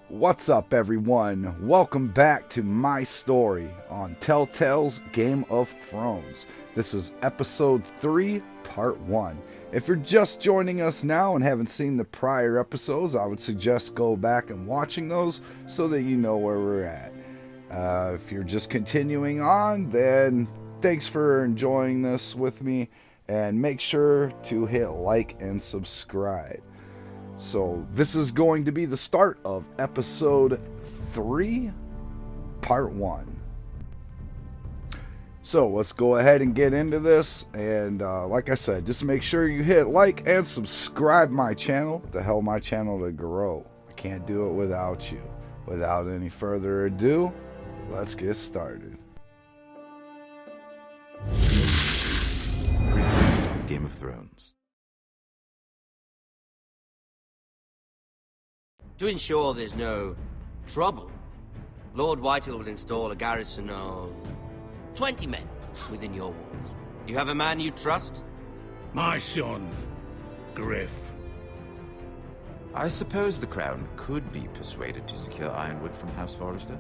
What's up, everyone? Welcome back to my story on TellTale's Game of Thrones. This is episode 3, part 1. If you're just joining us now and haven't seen the prior episodes, I would suggest go back and watching those so that you know where we're at. If you're just continuing on, then thanks for enjoying this with me, and make sure to hit like and subscribe. So this is going to be the start of episode 3, part 1. So let's go ahead and get into this, and like I said, just make sure you hit like and subscribe my channel to help my channel to grow. I can't do it without you. Without any further ado, let's get started. Game of Thrones. To ensure there's no trouble, Lord Whitehill will install a garrison of 20 men within your walls. Do you have a man you trust? My son, Griff. I suppose the Crown could be persuaded to secure Ironwood from House Forrester.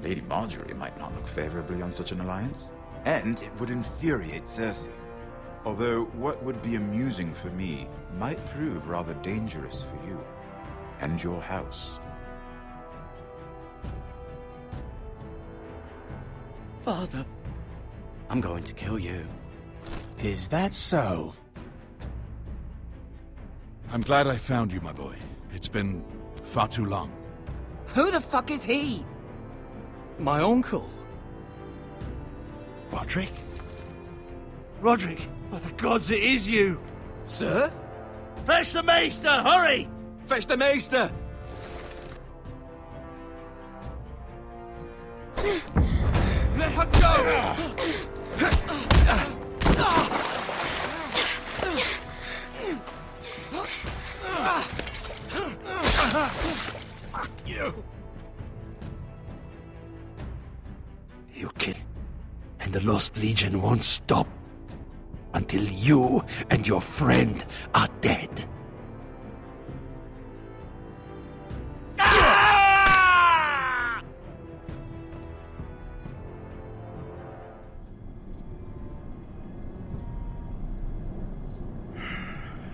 Lady Marjorie might not look favorably on such an alliance, and it would infuriate Cersei. Although what would be amusing for me might prove rather dangerous for you and your house. Father, I'm going to kill you. Is that so? I'm glad I found you, my boy. It's been far too long. Who the fuck is he? My uncle. Roderick? Roderick, by the gods, it is you! Sir? Fetch the Maester, hurry! Fetch the Maester! Let her go! Fuck you! You kill, and the Lost Legion won't stop until you and your friend are dead.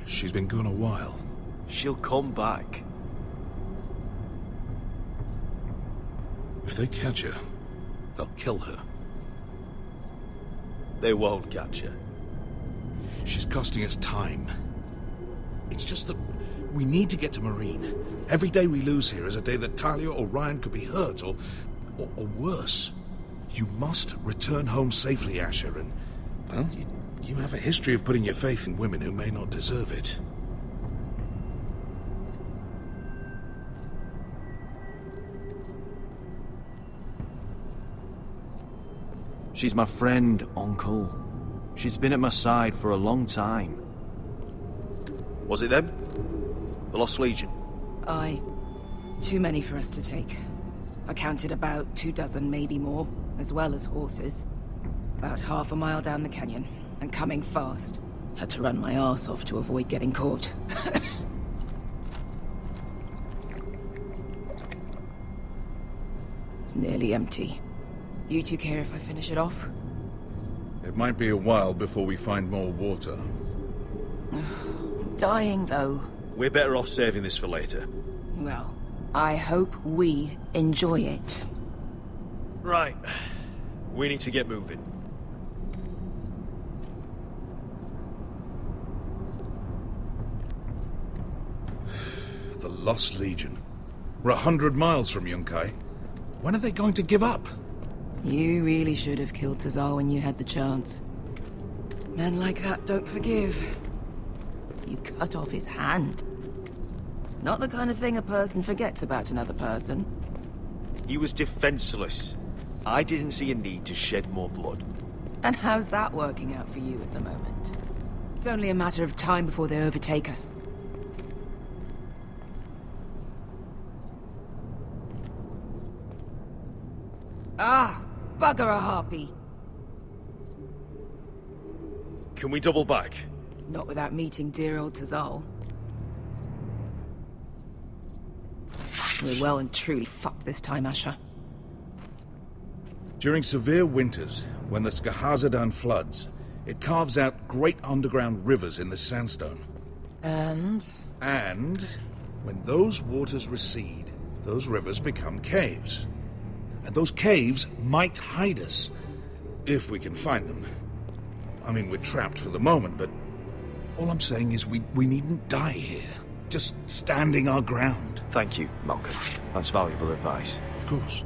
She's been gone a while. She'll come back. If they catch her, They'll kill her. They won't catch her. she's costing us time. It's just that we need to get to Marine. Every day we lose here is a day that Talia or Ryan could be hurt, or worse. You must return home safely, Asher, and, well, you have a history of putting your faith in women who may not deserve it. She's my friend, Uncle. She's been at my side for a long time. Was it them? The Lost Legion? Aye. Too many for us to take. I counted about 24, maybe more, as well as horses. About half a mile down the canyon, and coming fast. Had to run my arse off to avoid getting caught. It's nearly empty. You two care if I finish it off? It might be a while before we find more water. I'm dying, though. We're better off saving this for later. Well, I hope we enjoy it. Right. We need to get moving. The Lost Legion. We're 100 miles from Yunkai. When are they going to give up? You really should have killed Tazar when you had the chance. Men like that don't forgive. You cut off his hand. Not the kind of thing a person forgets about another person. He was defenseless. I didn't see a need to shed more blood. And how's that working out for you at the moment? It's only a matter of time before they overtake us. Ah, bugger a harpy. Can we double back? Not without meeting dear old Tazal. We're well and truly fucked this time, Asher. During severe winters, when the Skahazadan floods, it carves out great underground rivers in the sandstone. And? And when those waters recede, those rivers become caves. And those caves might hide us, if we can find them. I mean, we're trapped for the moment, but all I'm saying is we needn't die here. Just standing our ground. Thank you, Malcolm. That's valuable advice. Of course.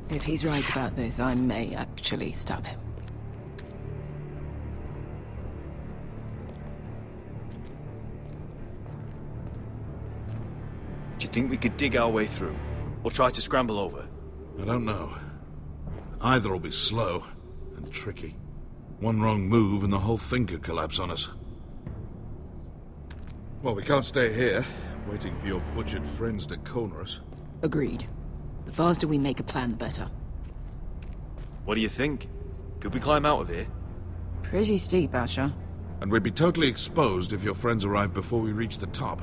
If he's right about this, I may actually stab him. Do you think we could dig our way through? Or try to scramble over? I don't know. Either will be slow and tricky. One wrong move and the whole thing could collapse on us. Well, we can't stay here, waiting for your butchered friends to corner us. Agreed. The faster we make a plan, the better. What do you think? Could we climb out of here? Pretty steep, Asher. And we'd be totally exposed if your friends arrived before we reached the top.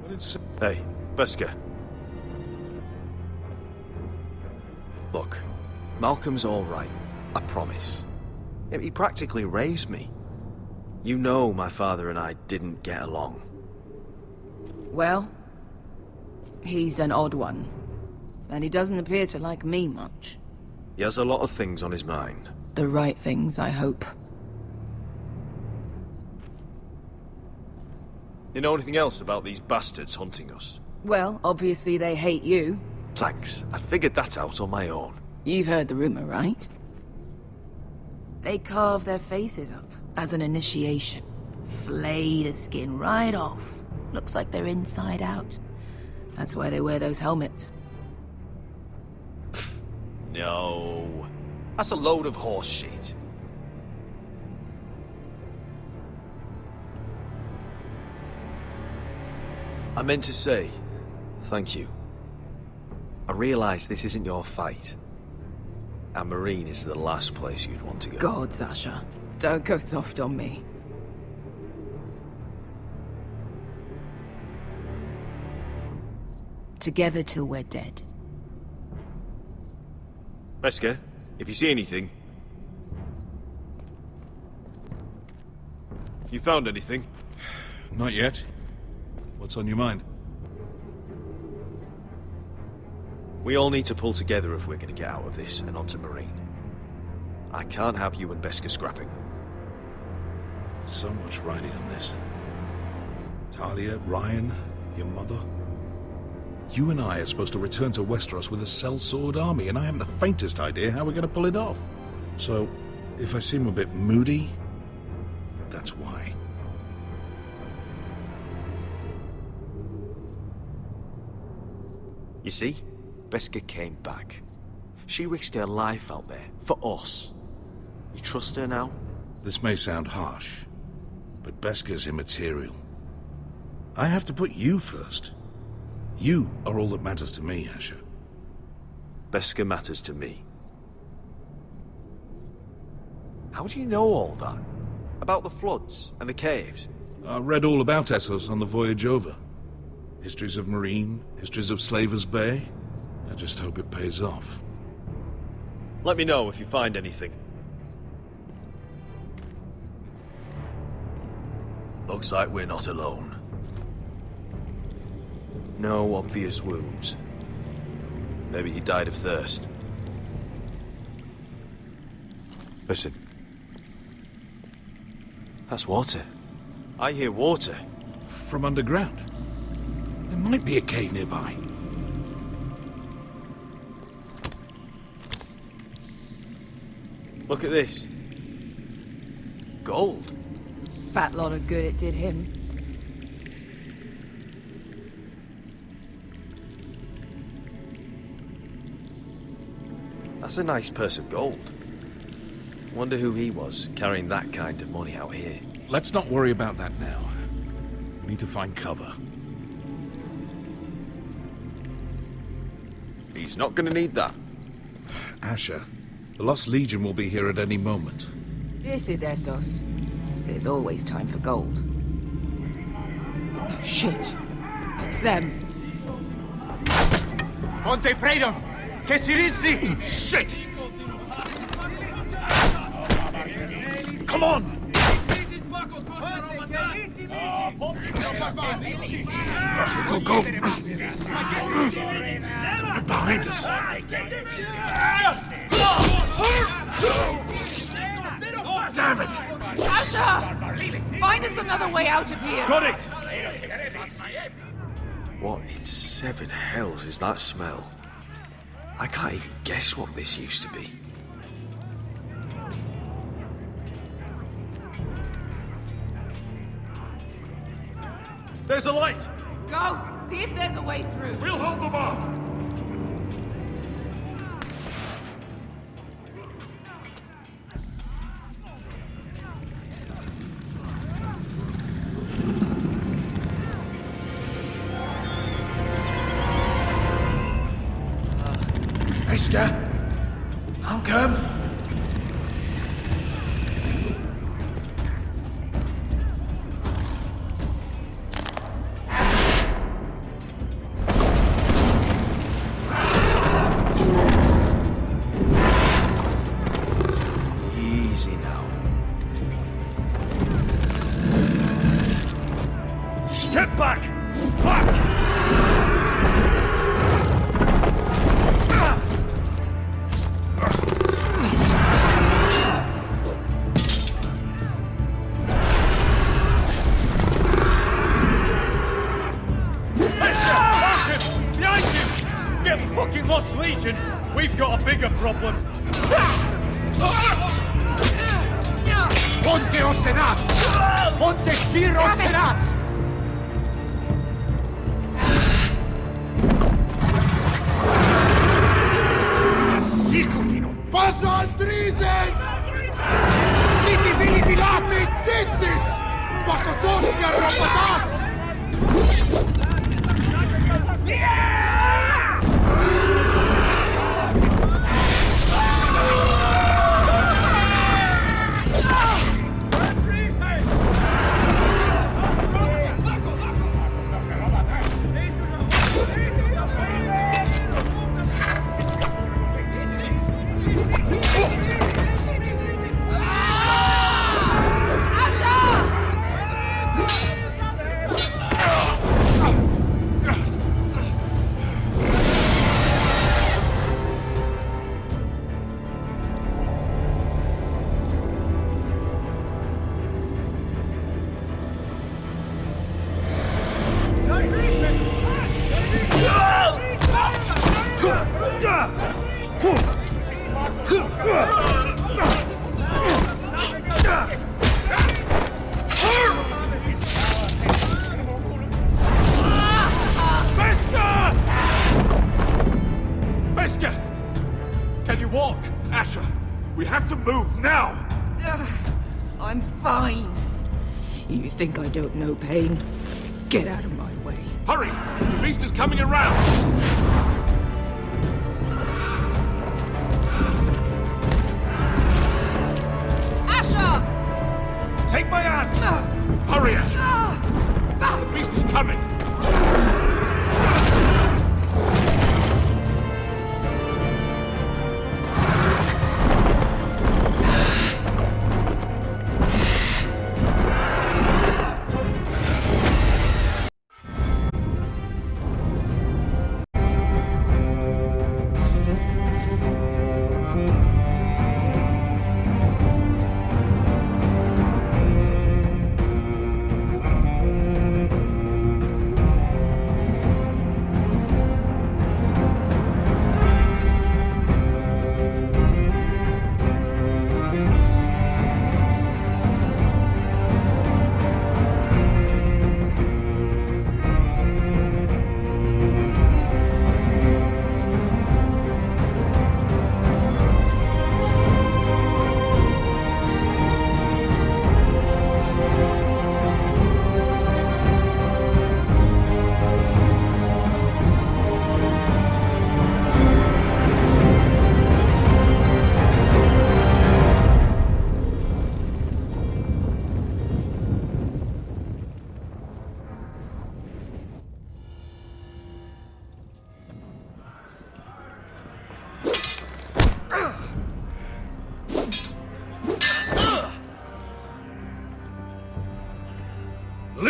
But it's... Hey, Beskar. Look, Malcolm's all right, I promise. He practically raised me. You know my father and I didn't get along. Well, he's an odd one. And he doesn't appear to like me much. He has a lot of things on his mind. The right things, I hope. You know anything else about these bastards hunting us? Well, obviously they hate you. Thanks, I figured that out on my own. You've heard the rumor, right? They carve their faces up as an initiation. Flay the skin right off. Looks like they're inside out. That's why they wear those helmets. No. That's a load of horse shit. I meant to say, thank you. I realize this isn't your fight. And Marine is the last place you'd want to go. God, Sasha. Don't go soft on me. Together till we're dead. Beskar, if you see anything... You found anything? Not yet. What's on your mind? We all need to pull together if we're going to get out of this and onto Marine. I can't have you and Beskar scrapping. So much riding on this. Talia, Ryan, your mother. You and I are supposed to return to Westeros with a sellsword army, and I haven't the faintest idea how we're going to pull it off. So, if I seem a bit moody, that's why. You see? Beskar came back. She risked her life out there, for us. You trust her now? This may sound harsh, but Beskar's immaterial. I have to put you first. You are all that matters to me, Asher. Beskar matters to me. How do you know all that? About the floods and the caves? I read all about Essos on the voyage over. Histories of Marine, histories of Slaver's Bay. I just hope it pays off. Let me know if you find anything. Looks like we're not alone. No obvious wounds. Maybe he died of thirst. Listen. That's water. I hear water. From underground. There might be a cave nearby. Look at this. Gold. Fat lot of good it did him. That's a nice purse of gold. Wonder who he was, carrying that kind of money out here. Let's not worry about that now. We need to find cover. He's not gonna need that. Asher, the Lost Legion will be here at any moment. This is Essos. There's always time for gold. Shit. It's them. Conte Freedom! Che si rizzi! Shit! Come on! Go, go! Right behind us! Damn it! Asher! Find us another way out of here! Got it! What in seven hells is that smell? I can't even guess what this used to be. There's a light! Go! See if there's a way through. We'll hold them off! Esker! I'll come! Easy now. Get back! Back! Get fucking lost, Legion! We've got a bigger problem! Ponte Osenas! Ponte Sir Osenas! Siculino! Passa Altrises! Siti Vili Pilate! Dissis! Pakotoska Ropatas! Can you walk? Asher, we have to move now! I'm fine. You think I don't know pain? Get out of my way. Hurry! The beast is coming around! Asher! Take my hand! Hurry, Asher! The beast is coming!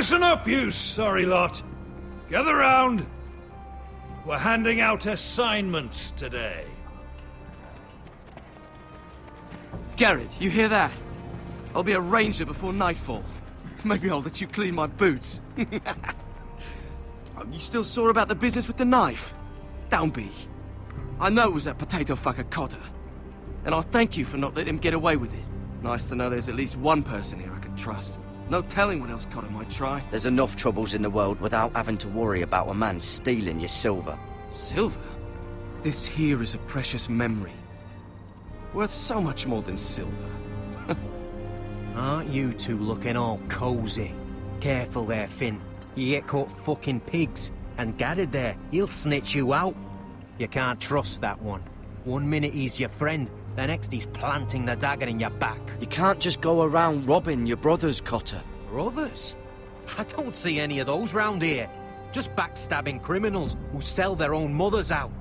Listen up, you sorry lot. Gather round. We're handing out assignments today. Garrett, you hear that? I'll be a ranger before nightfall. Maybe I'll let you clean my boots. You still sore about the business with the knife? Don't be. I know it was that potato fucker Cotter. And I'll thank you for not letting him get away with it. Nice to know there's at least one person here I can trust. No telling what else Cotter might try. There's enough troubles in the world without having to worry about a man stealing your silver. Silver? This here is a precious memory. Worth so much more than silver. Aren't you two looking all cozy? Careful there, Finn. You get caught fucking pigs. And Garrett there, he'll snitch you out. You can't trust that one. One minute he's your friend, the next he's planting the dagger in your back. You can't just go around robbing your brothers, Cotter. Brothers? I don't see any of those round here. Just backstabbing criminals who sell their own mothers out.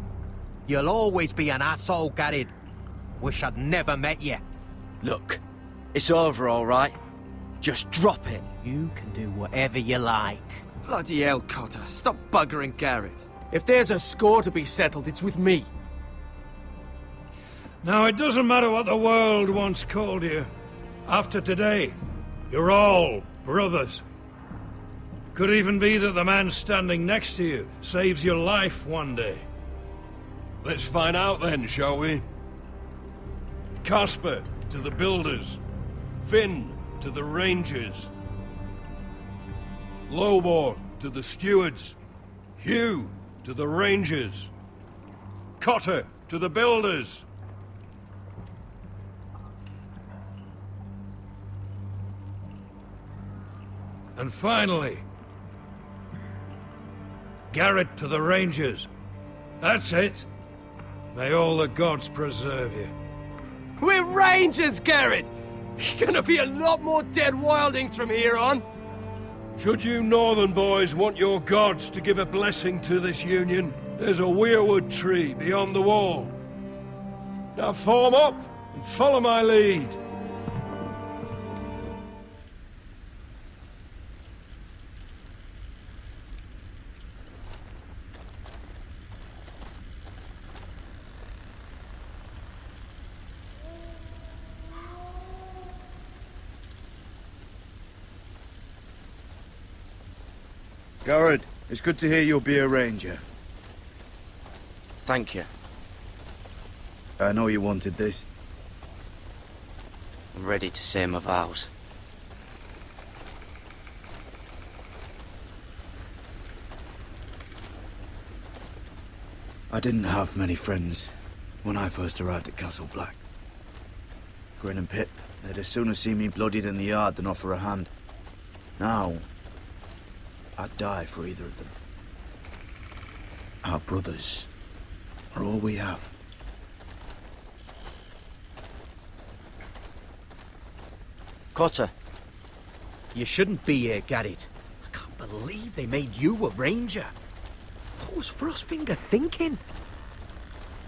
You'll always be an asshole, Garrett. Wish I'd never met you. Look, it's over, all right? Just drop it. You can do whatever you like. Bloody hell, Cotter. Stop buggering Garrett. If there's a score to be settled, it's with me. Now, it doesn't matter what the world once called you. After today, you're all brothers. Could even be that the man standing next to you saves your life one day. Let's find out then, shall we? Casper to the builders. Finn to the rangers. Lobor to the stewards. Hugh to the rangers. Cotter to the builders. And finally, Garrett to the rangers. That's it. May all the gods preserve you. We're rangers, Garrett! Gonna be a lot more dead wildings from here on. Should you northern boys want your gods to give a blessing to this union, there's a weirwood tree beyond the wall. Now form up and follow my lead. Garrett, it's good to hear you'll be a ranger. Thank you. I know you wanted this. I'm ready to say my vows. I didn't have many friends when I first arrived at Castle Black. Grin and Pip, they'd as soon have seen me bloodied in the yard than offer a hand. Now, I'd die for either of them. Our brothers are all we have. Cotter. You shouldn't be here, Garrett. I can't believe they made you a ranger. What was Frostfinger thinking?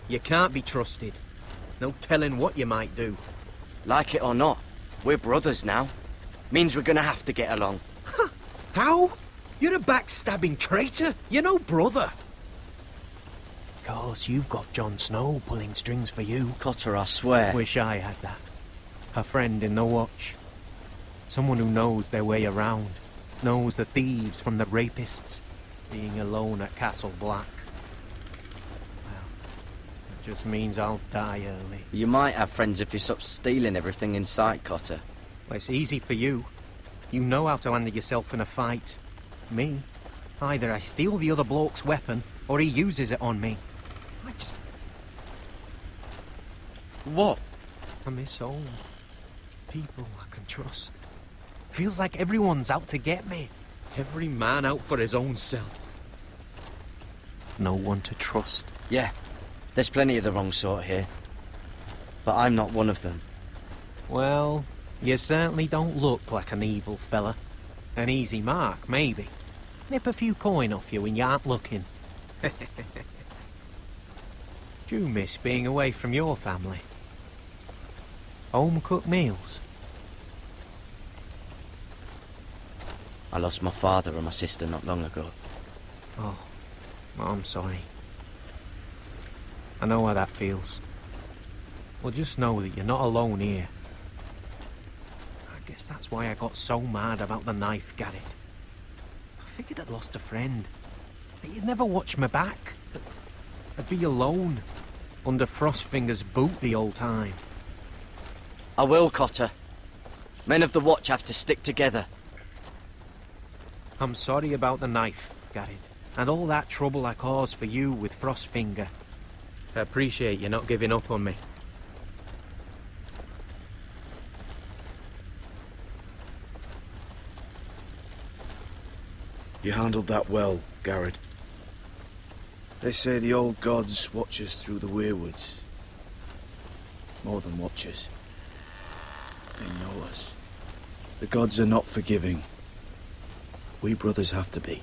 You can't be trusted. No telling what you might do. Like it or not, we're brothers now. Means we're gonna have to get along. How? You're a backstabbing traitor. You're no brother. Course, you've got Jon Snow pulling strings for you. Cotter, I swear. Wish I had that. A friend in the watch. Someone who knows their way around. Knows the thieves from the rapists. Being alone at Castle Black. Well, it just means I'll die early. You might have friends if you stop stealing everything in sight, Cotter. Well, it's easy for you. You know how to handle yourself in a fight. Me? Either I steal the other bloke's weapon, or he uses it on me. I just... What? I miss home. People I can trust. Feels like everyone's out to get me. Every man out for his own self. No one to trust. Yeah, there's plenty of the wrong sort here. But I'm not one of them. Well, you certainly don't look like an evil fella. An easy mark, maybe. Nip a few coin off you when you aren't looking. Do you miss being away from your family? Home-cooked meals? I lost my father and my sister not long ago. Oh, well, I'm sorry. I know how that feels. Well, just know that you're not alone here. I guess that's why I got so mad about the knife, Garrett. I figured I'd lost a friend. But you'd never watch me back. I'd be alone, under Frostfinger's boot the whole time. I will, Cotter. Men of the Watch have to stick together. I'm sorry about the knife, Garrett, and all that trouble I caused for you with Frostfinger. I appreciate you not giving up on me. You handled that well, Garrett. They say the old gods watch us through the weirwoods. More than watchers. They know us. The gods are not forgiving. We brothers have to be.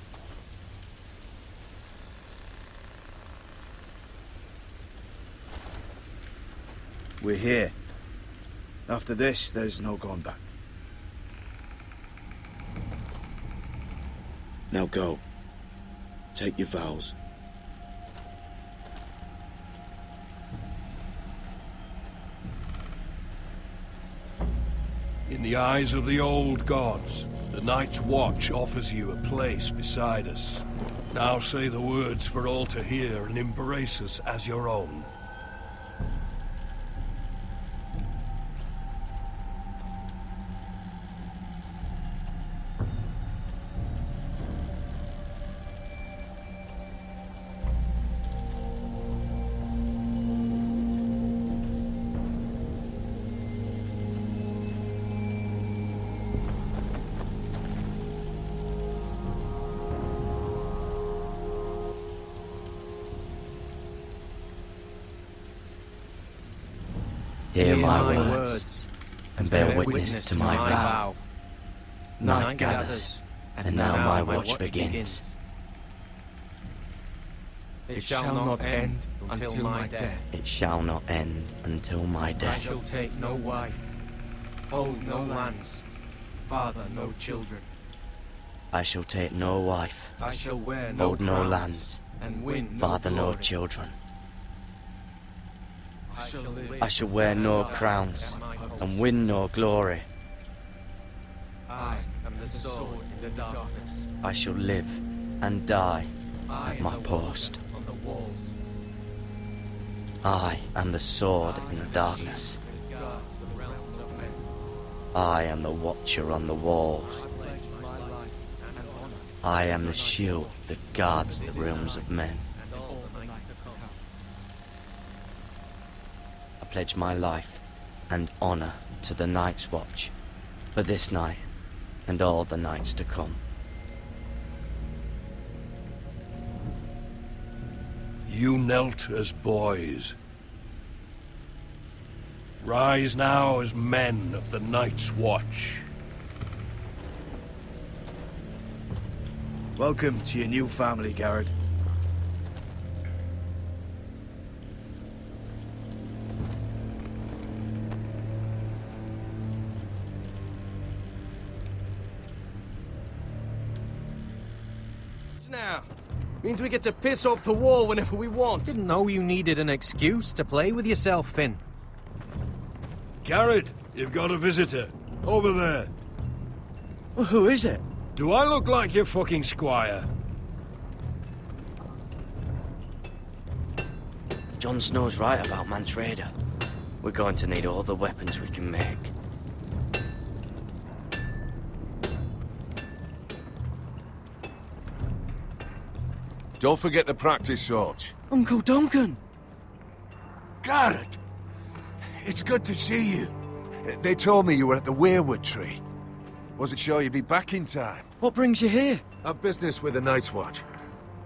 We're here. After this, there's no going back. Now go. Take your vows. In the eyes of the old gods, the Night's Watch offers you a place beside us. Now say the words for all to hear and embrace us as your own. Hear my words, and bear witness to my vow. Night gathers, and now my watch begins. It shall not end until my death. It shall not end until my I death. shall take no wife, hold no lands, father no children. I shall take no wife, I shall wear no hold no crowns, lands, and win no father no glory. children. I shall live I shall wear no crowns, and win no glory. I am the sword in the darkness. I shall live and die I at am my the post. watch on the walls. I am the sword in the darkness. That guards the realms of men. I am the watcher on the walls. I pledge my life and honor I am the shield that guards the realms of men. and all nights to come. I pledge my life and honor to the Night's Watch for this night and all the nights to come. You knelt as boys. Rise now as men of the Night's Watch. Welcome to your new family, Garrett. Now, means we get to piss off the wall whenever we want. Didn't know you needed an excuse to play with yourself, Finn. Garrett, you've got a visitor. Over there. Well, who is it? Do I look like your fucking squire? Jon Snow's right about Mance Rayder. We're going to need all the weapons we can make. Don't forget to practice swords. Uncle Duncan! Garrett! It's good to see you. They told me you were at the Weirwood Tree. Wasn't sure you'd be back in time. What brings you here? A business with the Night's Watch.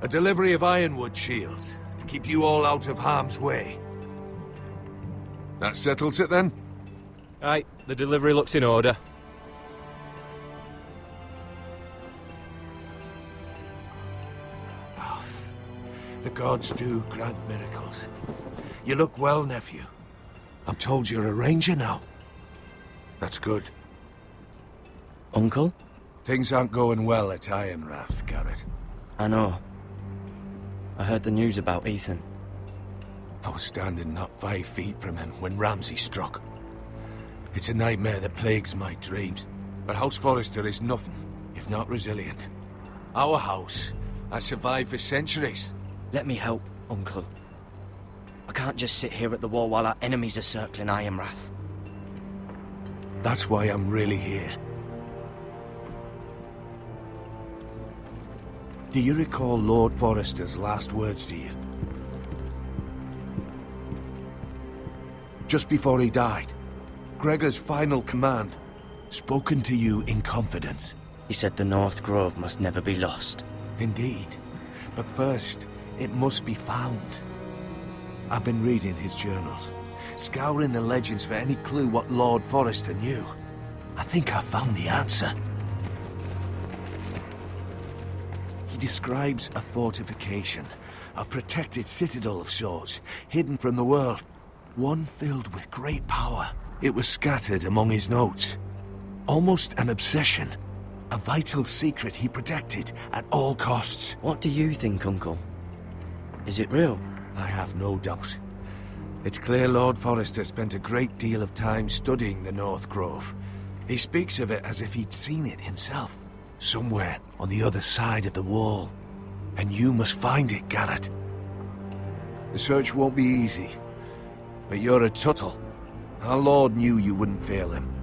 A delivery of ironwood shields to keep you all out of harm's way. That settles it then? Right, the delivery looks in order. The gods do grant miracles. You look well, nephew. I'm told you're a ranger now. That's good. Uncle? Things aren't going well at Ironrath, Garrett. I know. I heard the news about Ethan. I was standing not 5 feet from him when Ramsay struck. It's a nightmare that plagues my dreams, but House Forrester is nothing if not resilient. Our house has survived for centuries. Let me help, Uncle. I can't just sit here at the wall while our enemies are circling Ironrath. That's why I'm really here. Do you recall Lord Forrester's last words to you? Just before he died, Gregor's final command, spoken to you in confidence. He said the North Grove must never be lost. Indeed. But first, it must be found. I've been reading his journals, scouring the legends for any clue what Lord Forrester knew. I think I found the answer. He describes a fortification, a protected citadel of sorts, hidden from the world, one filled with great power. It was scattered among his notes. Almost an obsession, a vital secret he protected at all costs. What do you think, Uncle? Is it real? I have no doubt. It's clear Lord Forrester spent a great deal of time studying the North Grove. He speaks of it as if he'd seen it himself, somewhere on the other side of the wall. And you must find it, Garrett. The search won't be easy, but you're a Tuttle. Our Lord knew you wouldn't fail him,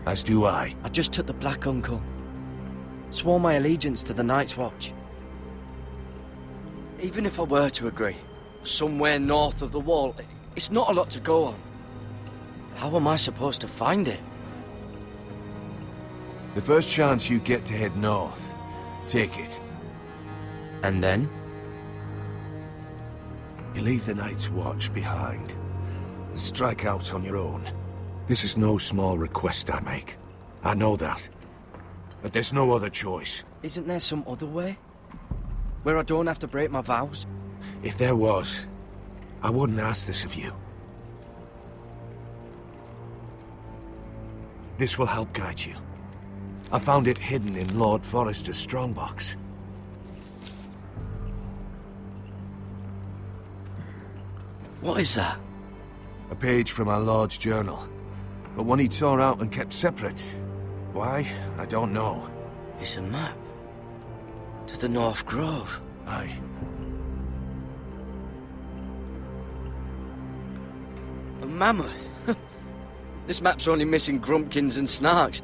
as do I. I just took the black, Uncle. Swore my allegiance to the Night's Watch. Even if I were to agree, somewhere north of the wall, it's not a lot to go on. How am I supposed to find it? The first chance you get to head north, take it. And then? You leave the Night's Watch behind. Strike out on your own. This is no small request I make. I know that. But there's no other choice. Isn't there some other way? Where I don't have to break my vows? If there was, I wouldn't ask this of you. This will help guide you. I found it hidden in Lord Forrester's strongbox. What is that? A page from our Lord's journal. But one he tore out and kept separate. Why? I don't know. It's a map. To the North Grove. Aye. A mammoth? This map's only missing grumpkins and snarks.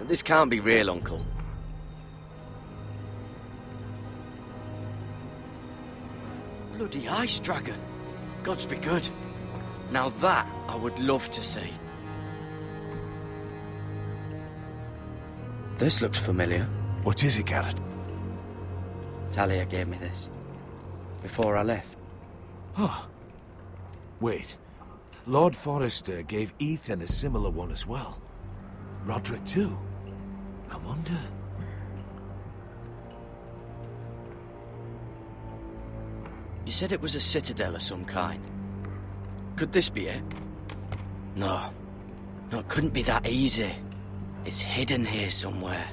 This can't be real, Uncle. Bloody ice dragon. Gods be good. Now that I would love to see. This looks familiar. What is it, Garrett? Talia gave me this. Before I left. Oh. Wait. Lord Forrester gave Ethan a similar one as well. Roderick too. I wonder... You said it was a citadel of some kind. Could this be it? No. No, it couldn't be that easy. It's hidden here somewhere.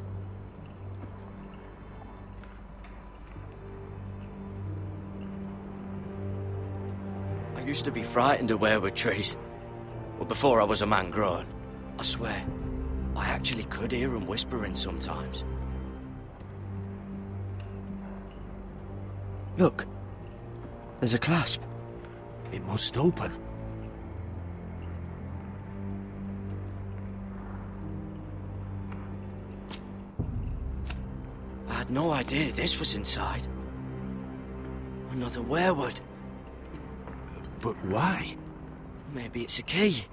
I used to be frightened of weirwood trees. But before I was a man grown, I swear, I actually could hear them whispering sometimes. Look. There's a clasp. It must open. I had no idea this was inside. Another weirwood. But why? Maybe it's a key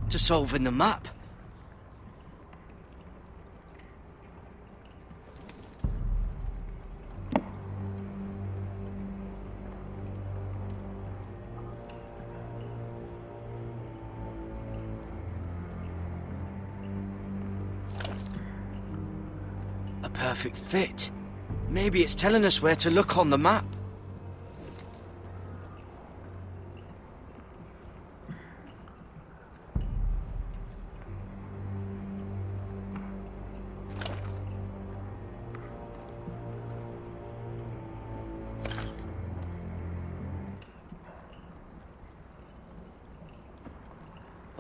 to solving the map. A perfect fit. Maybe it's telling us where to look on the map.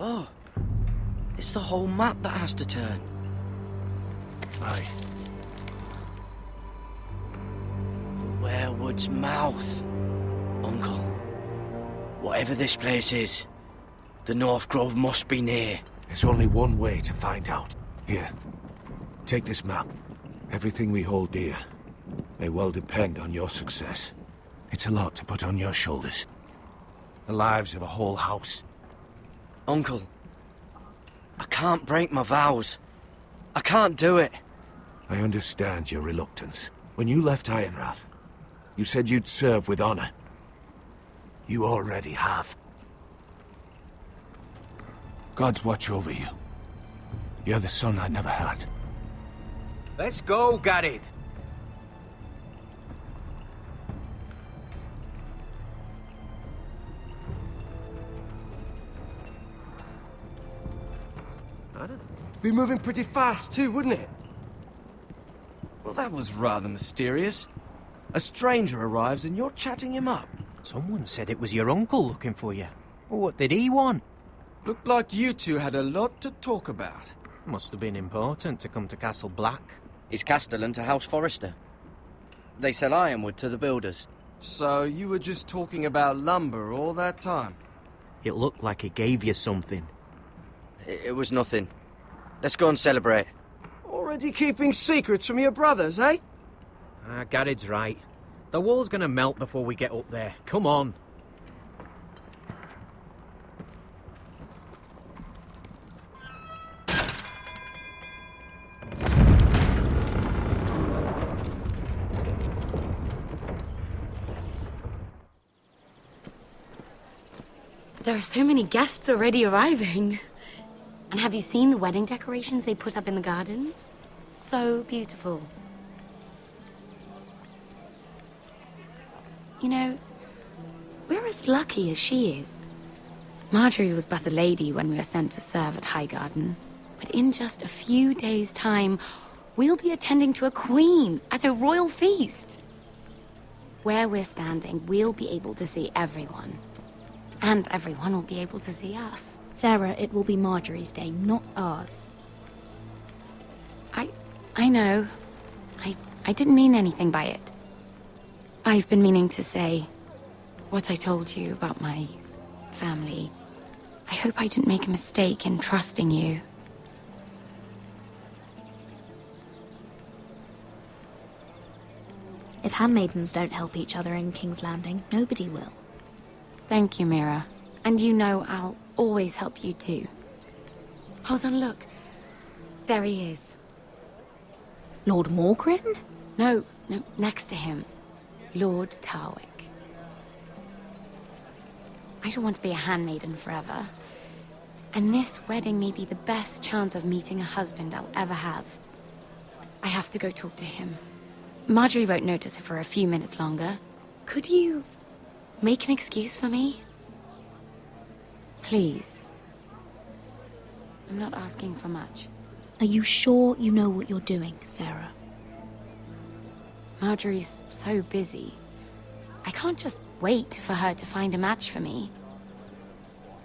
Oh, it's the whole map that has to turn. Aye. The Werewood's mouth. Uncle, whatever this place is, the North Grove must be near. There's only one way to find out. Here, take this map. Everything we hold dear may well depend on your success. It's a lot to put on your shoulders. The lives of a whole house. Uncle, I can't break my vows. I can't do it. I understand your reluctance. When you left Ironrath, you said you'd serve with honor. You already have. Gods watch over you. You're the son I never had. Let's go, Garrett. Be moving pretty fast too, wouldn't it? Well, that was rather mysterious. A stranger arrives and you're chatting him up. Someone said it was your uncle looking for you. What did he want? Looked like you two had a lot to talk about. Must have been important to come to Castle Black. It's Castellan to House Forrester. They sell ironwood to the builders. So you were just talking about lumber all that time? It looked like he gave you something. It was nothing. Let's go and celebrate. Already keeping secrets from your brothers, eh? Garrett's right. The wall's gonna melt before we get up there. Come on. There are so many guests already arriving. And have you seen the wedding decorations they put up in the gardens? So beautiful. You know, we're as lucky as she is. Marjorie was but a lady when we were sent to serve at Highgarden. But in just a few days' time, we'll be attending to a queen at a royal feast. Where we're standing, we'll be able to see everyone. And everyone will be able to see us. Sarah, it will be Marjorie's day, not ours. I know. I didn't mean anything by it. I've been meaning to say what I told you about my family. I hope I didn't make a mistake in trusting you. If handmaidens don't help each other in King's Landing, nobody will. Thank you, Mira. And you know I'll always help you too. Hold on, look. There he is. Lord Morgrin? No, next to him. Lord Tarwick. I don't want to be a handmaiden forever. And this wedding may be the best chance of meeting a husband I'll ever have. I have to go talk to him. Marjorie won't notice it for a few minutes longer. Could you make an excuse for me? Please. I'm not asking for much. Are you sure you know what you're doing, Sarah? Marjorie's so busy. I can't just wait for her to find a match for me.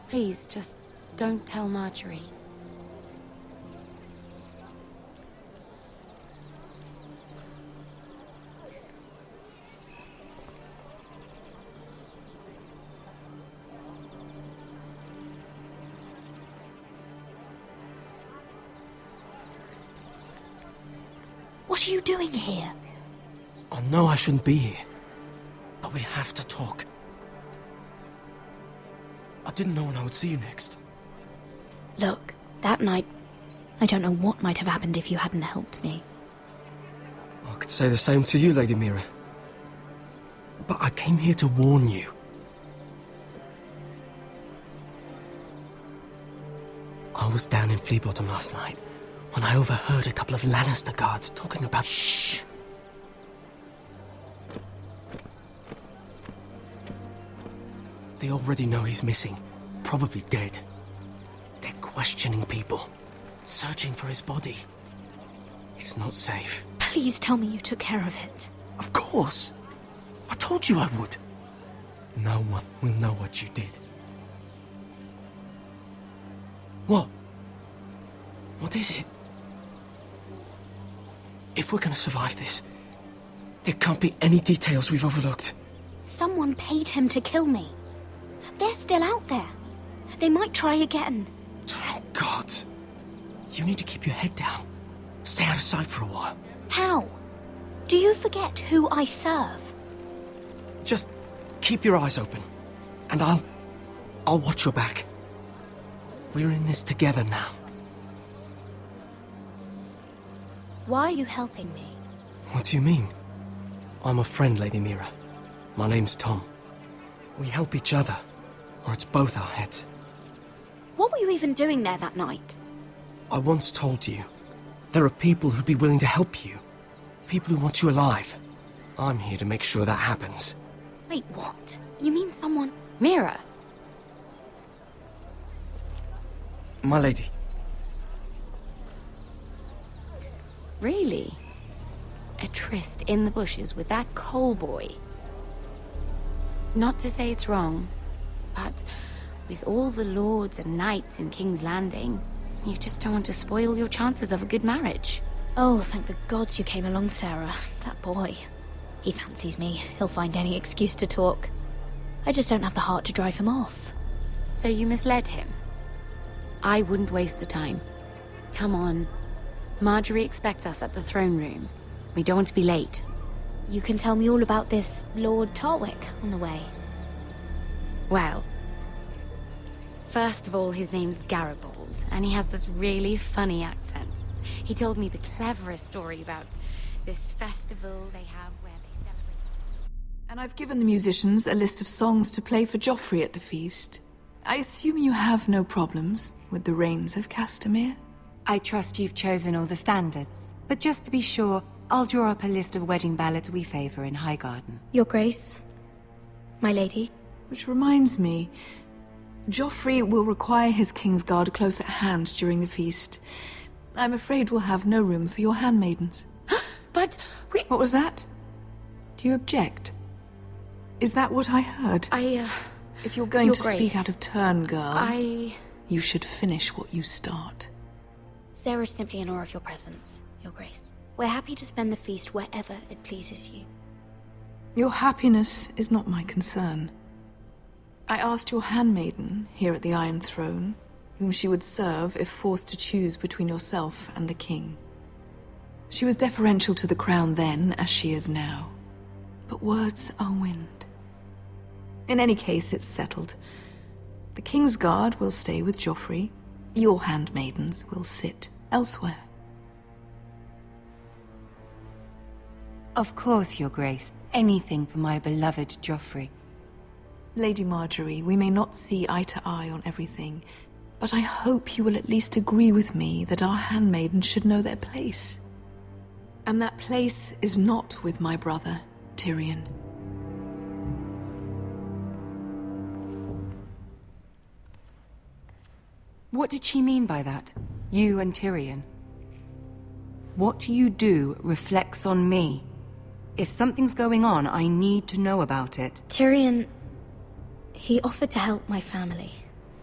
Please, just don't tell Marjorie. What are you doing here? I know I shouldn't be here, but we have to talk. I didn't know when I would see you next. Look, that night, I don't know what might have happened if you hadn't helped me. I could say the same to you, Lady Mira. But I came here to warn you. I was down in Fleabottom last night when I overheard a couple of Lannister guards talking about... Shh! They already know he's missing, probably dead. They're questioning people, searching for his body. It's not safe. Please tell me you took care of it. Of course! I told you I would. No one will know what you did. What? What is it? If we're gonna survive this, there can't be any details we've overlooked. Someone paid him to kill me. They're still out there. They might try again. Oh, God. You need to keep your head down. Stay out of sight for a while. How? Do you forget who I serve? Just keep your eyes open. And I'll watch your back. We're in this together now. Why are you helping me? What do you mean? I'm a friend, Lady Mira. My name's Tom. We help each other, or it's both our heads. What were you even doing there that night? I once told you, there are people who'd be willing to help you. People who want you alive. I'm here to make sure that happens. Wait, what? You mean someone... Mira. My lady. Really? A tryst in the bushes with that Cole boy? Not to say it's wrong, but with all the lords and knights in King's Landing, you just don't want to spoil your chances of a good marriage. Oh, thank the gods you came along, Sarah. That boy. He fancies me. He'll find any excuse to talk. I just don't have the heart to drive him off. So you misled him? I wouldn't waste the time. Come on. Marjorie expects us at the throne room. We don't want to be late. You can tell me all about this Lord Tarwick on the way. Well, first of all, his name's Garibold, and he has this really funny accent. He told me the cleverest story about this festival they have where they celebrate... And I've given the musicians a list of songs to play for Joffrey at the feast. I assume you have no problems with the Rains of Castamere? I trust you've chosen all the standards, but just to be sure, I'll draw up a list of wedding ballads we favor in Highgarden. Your Grace, my lady. Which reminds me, Joffrey will require his Kingsguard close at hand during the feast. I'm afraid we'll have no room for your handmaidens. But we... What was that? Do you object? Is that what I heard? If you're going to speak out of turn, girl, you should finish what you start. Sarah's simply in awe of your presence, Your Grace. We're happy to spend the feast wherever it pleases you. Your happiness is not my concern. I asked your handmaiden here at the Iron Throne whom she would serve if forced to choose between yourself and the king. She was deferential to the crown then, as she is now. But words are wind. In any case, it's settled. The Kingsguard will stay with Joffrey. Your handmaidens will sit elsewhere. Of course, Your Grace. Anything for my beloved Joffrey. Lady Marjorie, we may not see eye to eye on everything, but I hope you will at least agree with me that our handmaidens should know their place. And that place is not with my brother, Tyrion. What did she mean by that? You and Tyrion? What you do reflects on me. If something's going on, I need to know about it. Tyrion... he offered to help my family.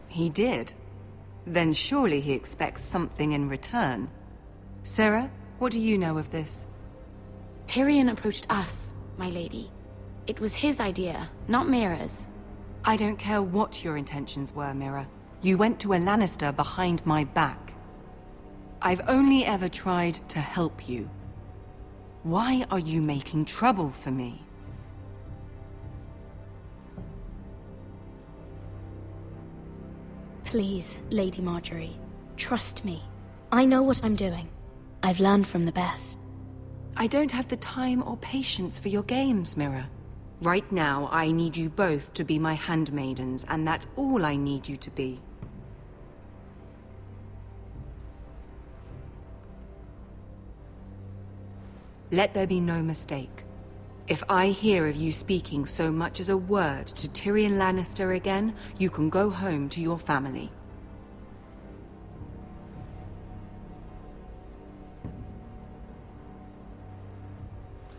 He did? Then surely he expects something in return. Sarah, what do you know of this? Tyrion approached us, my lady. It was his idea, not Mira's. I don't care what your intentions were, Mira. You went to a Lannister behind my back. I've only ever tried to help you. Why are you making trouble for me? Please, Lady Marjorie, trust me. I know what I'm doing. I've learned from the best. I don't have the time or patience for your games, Mira. Right now, I need you both to be my handmaidens, and that's all I need you to be. Let there be no mistake. If I hear of you speaking so much as a word to Tyrion Lannister again, you can go home to your family.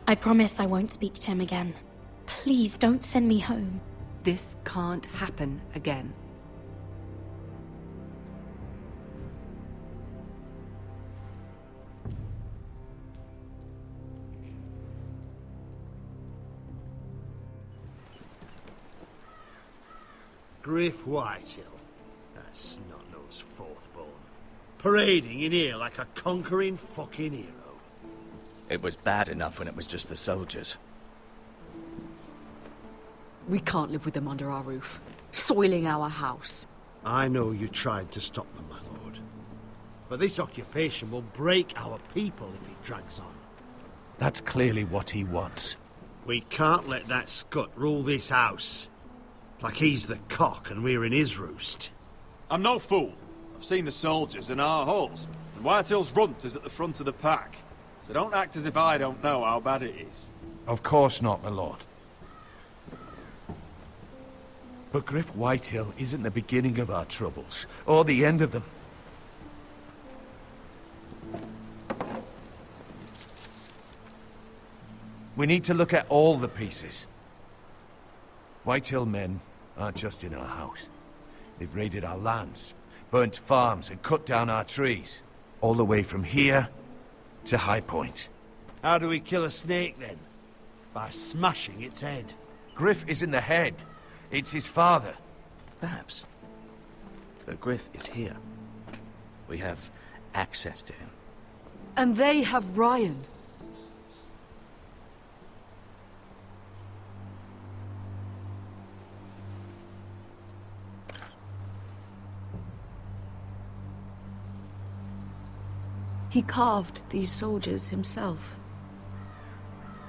I promise I won't speak to him again. Please don't send me home. This can't happen again. Griff Whitehill. That snot-nosed fourthborn. Parading in here like a conquering fucking hero. It was bad enough when it was just the soldiers. We can't live with them under our roof, soiling our house. I know you tried to stop them, my lord. But this occupation will break our people if it drags on. That's clearly what he wants. We can't let that scut rule this house. Like he's the cock and we're in his roost. I'm no fool. I've seen the soldiers in our halls, and Whitehill's runt is at the front of the pack. So don't act as if I don't know how bad it is. Of course not, my lord. But Griff Whitehill isn't the beginning of our troubles, or the end of them. We need to look at all the pieces. Whitehill men aren't just in our house. They've raided our lands, burnt farms, and cut down our trees. All the way from here to High Point. How do we kill a snake, then? By smashing its head. Griff isn't the head. It's his father. Perhaps. But Griff is here. We have access to him. And they have Ryan. He carved these soldiers himself.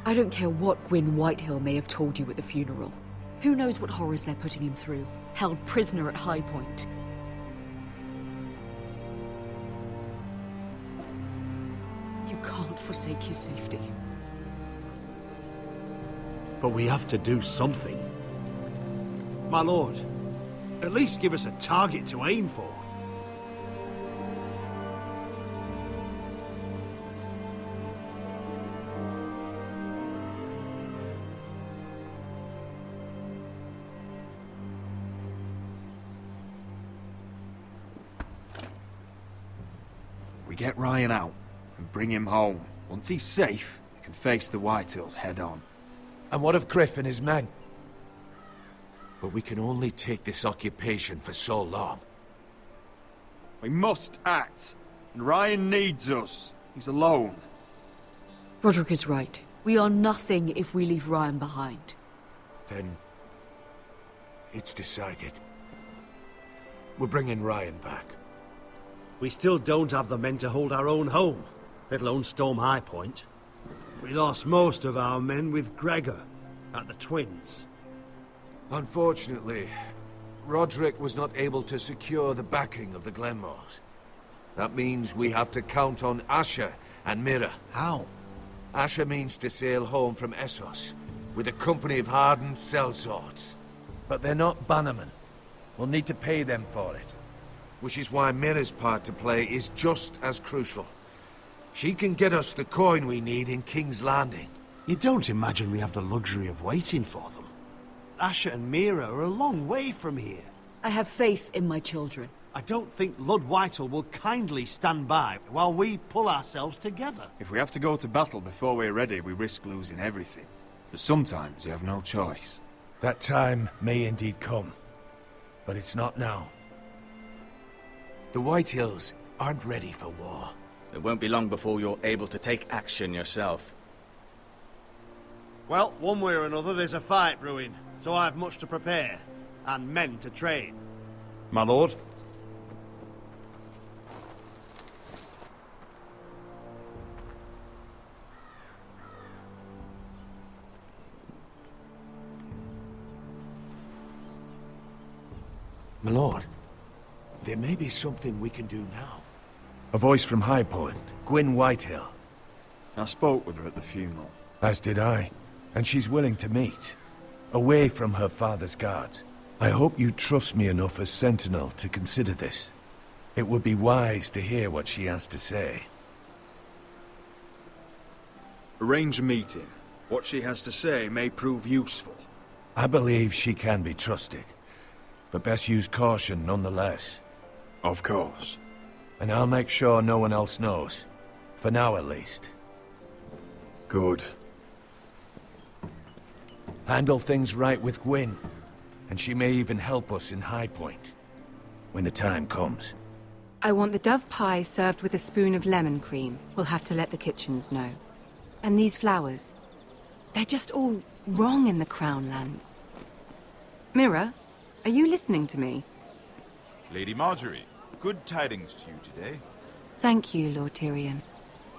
I don't care what Gwyn Whitehill may have told you at the funeral. Who knows what horrors they're putting him through, held prisoner at High Point. You can't forsake his safety. But we have to do something. My lord, at least give us a target to aim for. We get Ryan out and bring him home. Once he's safe, we can face the Whitehills head on. And what of Griff and his men? But we can only take this occupation for so long. We must act. And Ryan needs us. He's alone. Roderick is right. We are nothing if we leave Ryan behind. Then it's decided. We're bringing Ryan back. We still don't have the men to hold our own home, let alone storm High Point. We lost most of our men with Gregor at the Twins. Unfortunately, Roderick was not able to secure the backing of the Glenmores. That means we have to count on Asher and Mira. How? Asher means to sail home from Essos with a company of hardened sellswords. But they're not bannermen. We'll need to pay them for it. Which is why Mira's part to play is just as crucial. She can get us the coin we need in King's Landing. You don't imagine we have the luxury of waiting for them? Asher and Mira are a long way from here. I have faith in my children. I don't think Lord Whitehall will kindly stand by while we pull ourselves together. If we have to go to battle before we're ready, we risk losing everything. But sometimes you have no choice. That time may indeed come. But it's not now. The Whitehills aren't ready for war. It won't be long before you're able to take action yourself. Well, one way or another, there's a fight brewing, so I have much to prepare, and men to train. My lord? My lord, there may be something we can do now. A voice from High Point, Gwyn Whitehill. I spoke with her at the funeral. As did I. And she's willing to meet. Away from her father's guards. I hope you trust me enough as Sentinel to consider this. It would be wise to hear what she has to say. Arrange a meeting. What she has to say may prove useful. I believe she can be trusted. But best use caution nonetheless. Of course. And I'll make sure no one else knows. For now, at least. Good. Handle things right with Gwyn. And she may even help us in High Point. When the time comes. I want the dove pie served with a spoon of lemon cream. We'll have to let the kitchens know. And these flowers. They're just all wrong in the Crown lands. Mira, are you listening to me? Lady Marjorie, good tidings to you today. Thank you, Lord Tyrion.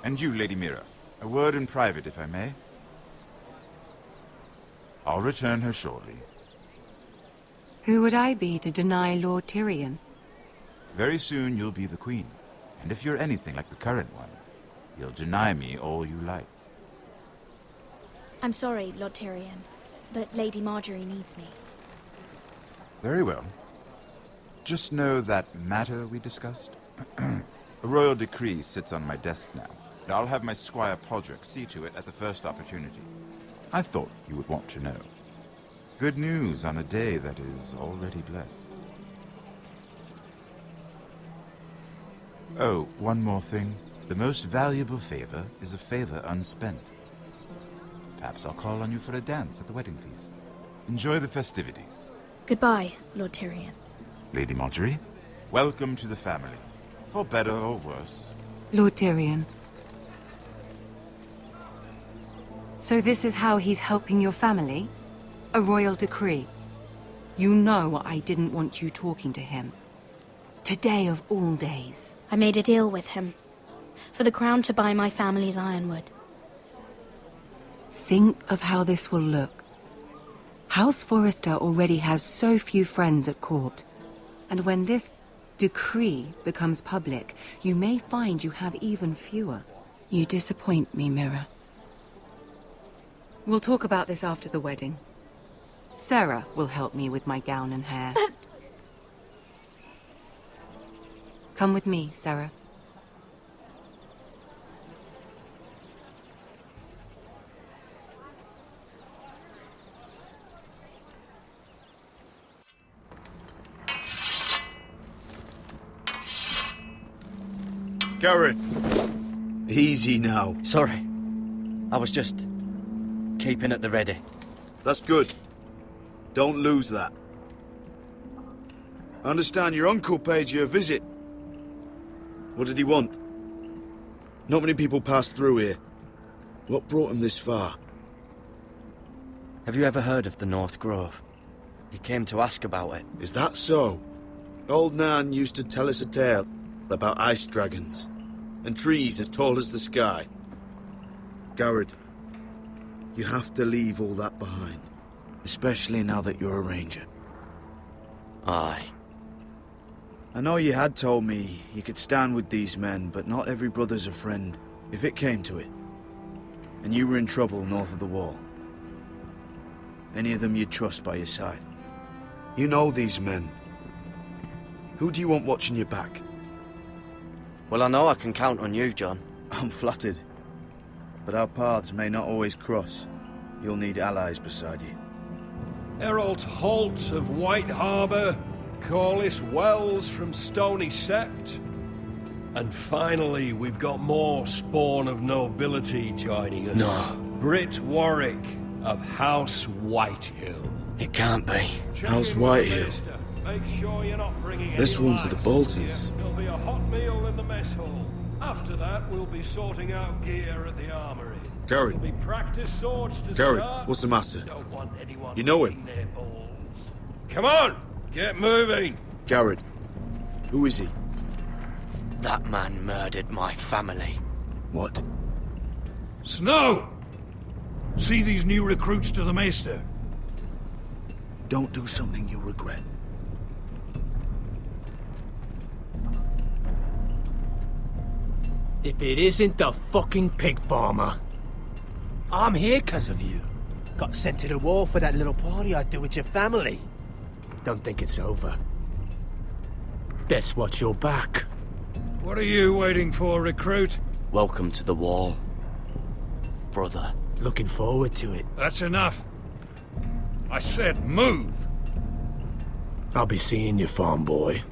And you, Lady Mira. A word in private, if I may. I'll return her shortly. Who would I be to deny Lord Tyrion? Very soon you'll be the queen. And if you're anything like the current one, you'll deny me all you like. I'm sorry, Lord Tyrion, but Lady Marjorie needs me. Very well. Just know that matter we discussed? A royal decree sits on my desk now. And I'll have my squire Podrick see to it at the first opportunity. I thought you would want to know. Good news on a day that is already blessed. Oh, one more thing. The most valuable favor is a favor unspent. Perhaps I'll call on you for a dance at the wedding feast. Enjoy the festivities. Goodbye, Lord Tyrion. Lady Marjorie, welcome to the family. For better or worse. Lord Tyrion. So this is how he's helping your family? A royal decree. You know I didn't want you talking to him. Today of all days. I made a deal with him. For the crown to buy my family's ironwood. Think of how this will look. House Forrester already has so few friends at court. And when this decree becomes public, you may find you have even fewer. You disappoint me, Mira. We'll talk about this after the wedding. Sarah will help me with my gown and hair. But... Come with me, Sarah. Garrett! Easy now. Sorry. I was just keeping at the ready. That's good. Don't lose that. I understand your uncle paid you a visit. What did he want? Not many people pass through here. What brought him this far? Have you ever heard of the North Grove? He came to ask about it. Is that so? Old Nan used to tell us a tale about ice dragons and trees as tall as the sky. Garrett, you have to leave all that behind. Especially now that you're a ranger. Aye. I know you had told me you could stand with these men, but not every brother's a friend, if it came to it. And you were in trouble north of the wall. Any of them you'd trust by your side. You know these men. Who do you want watching your back? Well, I know I can count on you, John. I'm flattered. But our paths may not always cross. You'll need allies beside you. Errol Holt of White Harbour, Corliss Wells from Stony Sept. And finally, we've got more spawn of nobility joining us. No. Britt Warwick of House Whitehill. It can't be. House Whitehill. Make sure you're not bringing This any one's for the lads. Boltons. There'll be a hot meal in the mess hall. After that, we'll be sorting out gear at the armory. Garrett. There'll be practice swords to Garrett, start. what's the matter? Don't want anyone You know him? their balls. Come on, get moving. Garrett. Who is he? That man murdered my family. What? Snow! See these new recruits to the Maester? Don't do something you'll regret. If it isn't the fucking pig farmer. I'm here 'cause of you. Got sent to the war for that little party I do with your family. Don't think it's over. Best watch your back. What are you waiting for, recruit? Welcome to the wall, brother. Looking forward to it. That's enough. I said move. I'll be seeing you, farm boy.